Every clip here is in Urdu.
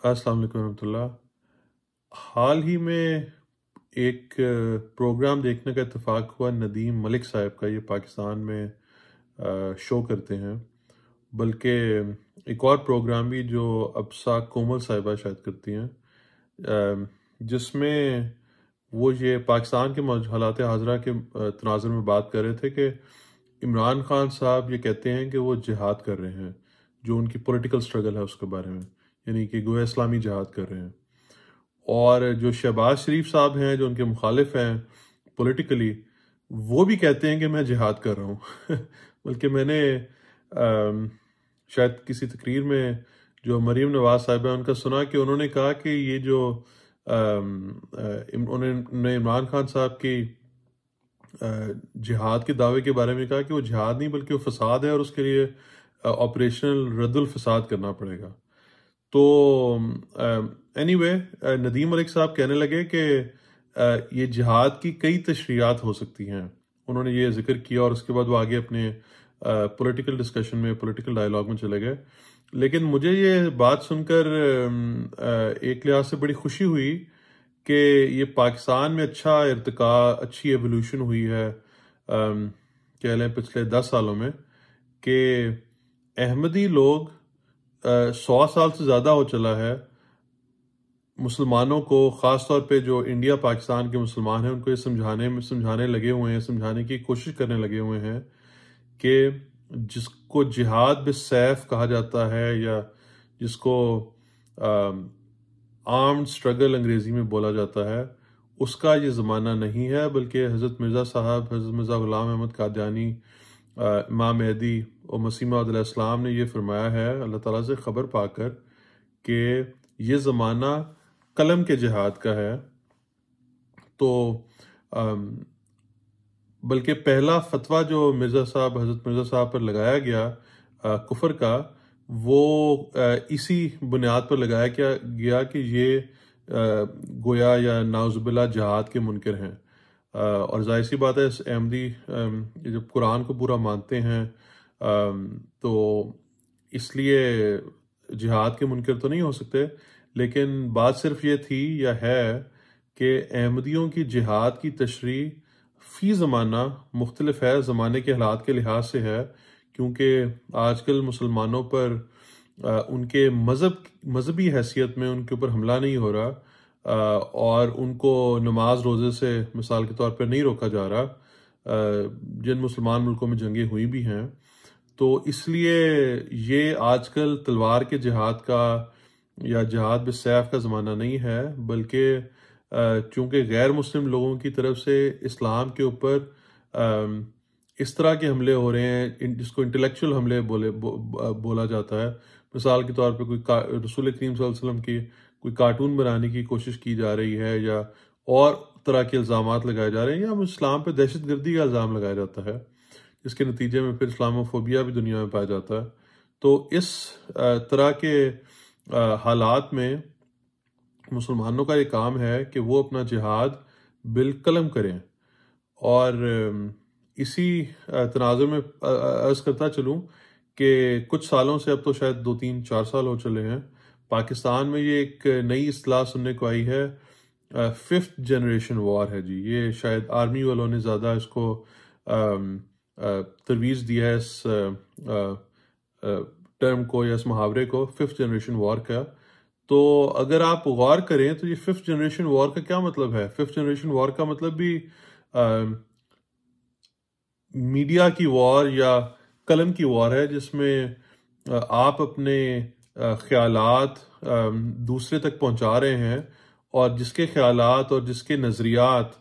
السلام علیکم ورحمۃ اللہ۔ حال ہی میں ایک پروگرام دیکھنے کا اتفاق ہوا ندیم ملک صاحب کا، یہ پاکستان میں شو کرتے ہیں، بلکہ ایک اور پروگرام بھی جو ابسا کومل صاحبہ شاید کرتی ہیں، جس میں وہ یہ پاکستان کے حالات حاضرہ کے تناظر میں بات کر رہے تھے کہ عمران خان صاحب یہ کہتے ہیں کہ وہ جہاد کر رہے ہیں، جو ان کی پولیٹیکل سٹرگل ہے اس کے بارے میں، یعنی کہ گویا اسلامی جہاد کر رہے ہیں، اور جو شہباز شریف صاحب ہیں جو ان کے مخالف ہیں پولیٹیکلی، وہ بھی کہتے ہیں کہ میں جہاد کر رہا ہوں بلکہ میں نے شاید کسی تقریر میں جو مریم نواز صاحب ہیں ان کا سنا کہ انہوں نے کہا کہ یہ جو انہوں نے عمران خان صاحب کی جہاد کے دعوے کے بارے میں کہا کہ وہ جہاد نہیں بلکہ وہ فساد ہے، اور اس کے لیے آپریشنل رد الفساد کرنا پڑے گا۔ تو اینی وے ندیم ملک صاحب کہنے لگے کہ یہ جہاد کی کئی تشریحات ہو سکتی ہیں، انہوں نے یہ ذکر کیا، اور اس کے بعد وہ آگے اپنے پولیٹیکل ڈسکشن میں، پولیٹیکل ڈائلاگ میں چلے گئے۔ لیکن مجھے یہ بات سن کر ایک لحاظ سے بڑی خوشی ہوئی کہ یہ پاکستان میں اچھا ارتقاء، اچھی ایولیوشن ہوئی ہے، کہہ لیں پچھلے 10 سالوں میں، کہ احمدی لوگ 100 سال سے زیادہ ہو چلا ہے مسلمانوں کو، خاص طور پہ جو انڈیا پاکستان کے مسلمان ہیں ان کو یہ سمجھانے لگے ہوئے ہیں، سمجھانے کی کوشش کرنے لگے ہوئے ہیں کہ جس کو جہاد بالسیف کہا جاتا ہے، یا جس کو آرمڈ سٹرگل انگریزی میں بولا جاتا ہے، اس کا یہ زمانہ نہیں ہے، بلکہ حضرت مرزا صاحب، حضرت مرزا غلام احمد قادیانی، امام مہدی اور مسیح موعود علیہ السلام نے یہ فرمایا ہے اللہ تعالیٰ سے خبر پا کر کہ یہ زمانہ قلم کے جہاد کا ہے۔ تو بلکہ پہلا فتویٰ جو حضرت مرزا صاحب پر لگایا گیا کفر کا، وہ اسی بنیاد پر لگایا گیا کہ یہ گویا یا نعوذ باللہ جہاد کے منکر ہیں، اور ظاہر سی بات ہے احمدی جب قرآن کو پورا مانتے ہیں تو اس لیے جہاد کے منکر تو نہیں ہو سکتے، لیکن بات صرف یہ تھی یا ہے کہ احمدیوں کی جہاد کی تشریح فی زمانہ مختلف ہے، زمانے کے حالات کے لحاظ سے ہے، کیونکہ آج کل مسلمانوں پر ان کے مذہبی حیثیت میں ان کے اوپر حملہ نہیں ہو رہا، اور ان کو نماز روزے سے مثال کے طور پر نہیں روکا جا رہا، جن مسلمان ملکوں میں جنگیں ہوئی بھی ہیں۔ تو اس لیے یہ آج کل تلوار کے جہاد کا یا جہاد بالسیف کا زمانہ نہیں ہے، بلکہ چونکہ غیر مسلم لوگوں کی طرف سے اسلام کے اوپر اس طرح کے حملے ہو رہے ہیں جس کو انٹلیکچول حملے بولا جاتا ہے، مثال کے طور پہ کوئی رسول کریم صلی اللہ علیہ وسلم کی کوئی کارٹون بنانے کی کوشش کی جا رہی ہے، یا اور طرح کے الزامات لگائے جا رہے ہیں، یا اسلام پہ دہشت گردی کا الزام لگایا جاتا ہے، جس کے نتیجے میں پھر اسلاموفوبیا بھی دنیا میں پایا جاتا ہے۔ تو اس طرح کے حالات میں مسلمانوں کا یہ کام ہے کہ وہ اپنا جہاد بالقلم کریں، اور اسی تناظر میں عرض کرتا چلوں کہ کچھ سالوں سے، اب تو شاید 2-3-4 سال ہو چلے ہیں، پاکستان میں یہ ایک نئی اصطلاح سننے کو آئی ہے، 5th جنریشن وار ہے جی۔ یہ شاید آرمی والوں نے زیادہ اس کو ترویج دیا ہے، اس ٹرم کو یا اس محاورے کو، 5th جنریشن وار کا۔ تو اگر آپ غور کریں تو یہ 5th جنریشن وار کا کیا مطلب ہے؟ 5th جنریشن وار کا مطلب بھی میڈیا کی وار یا قلم کی وار ہے، جس میں آپ اپنے خیالات دوسرے تک پہنچا رہے ہیں، اور جس کے خیالات اور جس کے نظریات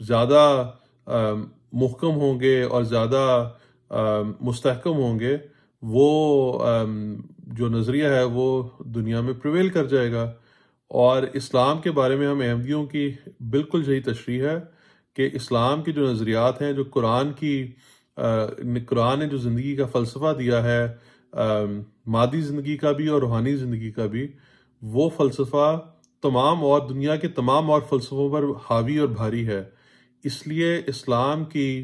زیادہ محکم ہوں گے اور زیادہ مستحکم ہوں گے، وہ جو نظریہ ہے وہ دنیا میں پریویل کر جائے گا۔ اور اسلام کے بارے میں ہم احمدیوں کی بالکل یہی تشریح ہے کہ اسلام کے جو نظریات ہیں، جو قرآن نے جو زندگی کا فلسفہ دیا ہے، مادی زندگی کا بھی اور روحانی زندگی کا بھی، وہ فلسفہ تمام اور دنیا کے تمام اور فلسفوں پر حاوی اور بھاری ہے۔ اس لیے اسلام کی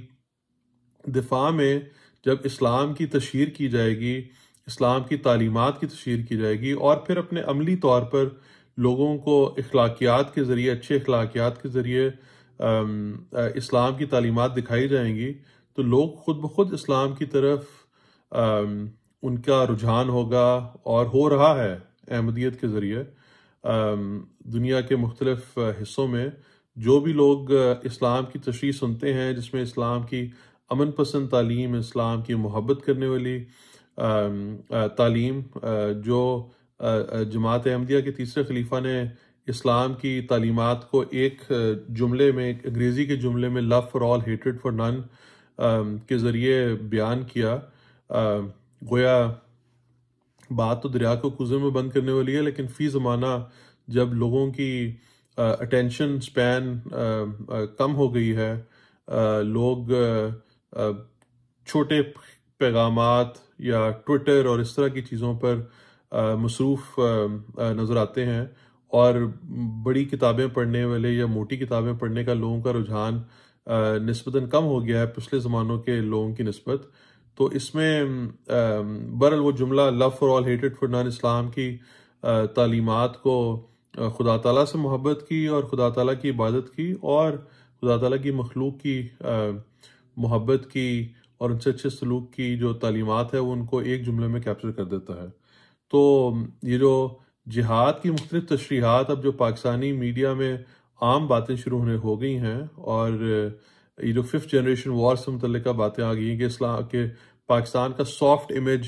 دفاع میں جب اسلام کی تشہیر کی جائے گی، اسلام کی تعلیمات کی تشہیر کی جائے گی، اور پھر اپنے عملی طور پر لوگوں کو اخلاقیات کے ذریعے، اچھے اخلاقیات کے ذریعے اسلام کی تعلیمات دکھائی جائیں گی، تو لوگ خود بخود اسلام کی طرف ان کا رجحان ہوگا، اور ہو رہا ہے احمدیت کے ذریعے۔ دنیا کے مختلف حصوں میں جو بھی لوگ اسلام کی تشریح سنتے ہیں، جس میں اسلام کی امن پسند تعلیم، اسلام کی محبت کرنے والی تعلیم، جو جماعت احمدیہ کے تیسرے خلیفہ نے اسلام کی تعلیمات کو ایک جملے میں، ایک انگریزی کے جملے میں love for all hatred for none کے ذریعے بیان کیا۔ گویا بات تو دریا کو کوزے میں بند کرنے والی ہے، لیکن فی زمانہ جب لوگوں کی اٹینشن سپین کم ہو گئی ہے، لوگ چھوٹے پیغامات یا ٹویٹر اور اس طرح کی چیزوں پر مصروف نظر آتے ہیں، اور بڑی کتابیں پڑھنے والے یا موٹی کتابیں پڑھنے کا لوگوں کا رجحان نسبتاً کم ہو گیا ہے پچھلے زمانوں کے لوگوں کی نسبت۔ تو اس میں بہرحال وہ جملہ لو فار آل ہیٹڈ فار نان، اسلام کی تعلیمات کو خدا تعالیٰ سے محبت کی، اور خدا تعالیٰ کی عبادت کی، اور خدا تعالیٰ کی مخلوق کی محبت کی، اور ان سے اچھے سلوک کی جو تعلیمات ہے وہ ان کو ایک جملے میں کیپچر کر دیتا ہے۔ تو یہ جو جہاد کی مختلف تشریحات اب جو پاکستانی میڈیا میں عام باتیں شروع ہونے ہو گئی ہیں، اور یہ جو 5th جنریشن وار سے متعلقہ باتیں آ گئی ہیں کہ اسلام کے پاکستان کا سافٹ امیج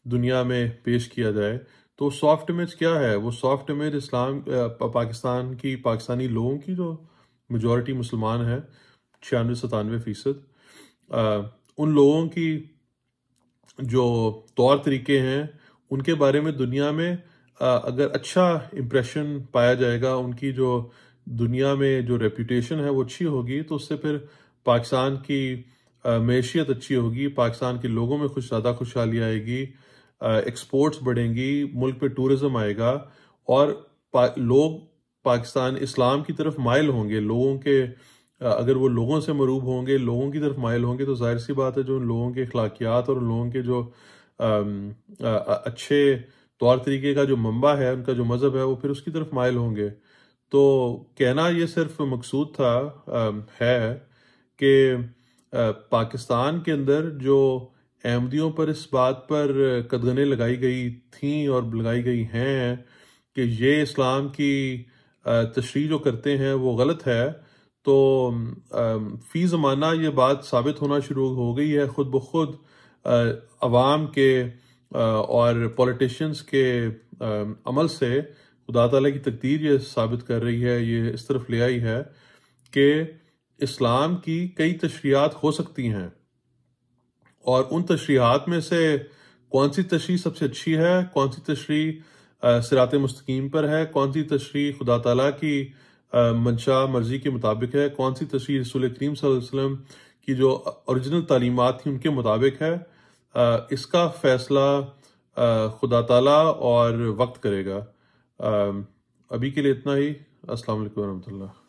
دنیا میں پیش کیا جائے، تو سافٹ امیج کیا ہے؟ وہ سافٹ امیج اسلام پاکستان کی، پاکستانی لوگوں کی جو میجورٹی مسلمان ہے 96-97%، ان لوگوں کی جو طور طریقے ہیں ان کے بارے میں دنیا میں اگر اچھا امپریشن پایا جائے گا، ان کی جو دنیا میں جو ریپوٹیشن ہے وہ اچھی ہوگی، تو اس سے پھر پاکستان کی معیشت اچھی ہوگی، پاکستان کے لوگوں میں زیادہ خوشحالی آئے گی، ایکسپورٹس بڑھیں گی، ملک پہ ٹورزم آئے گا، اور لوگ پاکستان اسلام کی طرف مائل ہوں گے۔ لوگوں کے اگر وہ لوگوں سے مروب ہوں گے، لوگوں کی طرف مائل ہوں گے، تو ظاہر سی بات ہے جو ان لوگوں کے اخلاقیات اور ان لوگوں کے جو اچھے طور طریقے کا جو منبع ہے، ان کا جو مذہب ہے، وہ پھر اس کی طرف مائل ہوں گے۔ تو کہنا یہ صرف مقصود تھا ہے کہ پاکستان کے اندر جو احمدیوں پر اس بات پر قدغنیں لگائی گئی تھیں اور لگائی گئی ہیں کہ یہ اسلام کی تشریح جو کرتے ہیں وہ غلط ہے، تو فی زمانہ یہ بات ثابت ہونا شروع ہو گئی ہے خود بخود عوام کے اور پولیٹیشینز کے عمل سے۔ خدا تعالیٰ کی تقدیر یہ ثابت کر رہی ہے، یہ اس طرف لے آئی ہے کہ اسلام کی کئی تشریحات ہو سکتی ہیں، اور ان تشریحات میں سے کون سی تشریح سب سے اچھی ہے، کون سی تشریح صراط مستقیم پر ہے، کون سی تشریح خدا تعالیٰ کی منشا مرضی کے مطابق ہے، کون سی تشریح رسول کریم صلی اللہ علیہ وسلم کی جو اوریجنل تعلیمات تھیں ان کے مطابق ہے، اس کا فیصلہ خدا تعالیٰ اور وقت کرے گا۔ ابھی کے لیے اتنا ہی۔ السلام علیکم ورحمۃ اللہ۔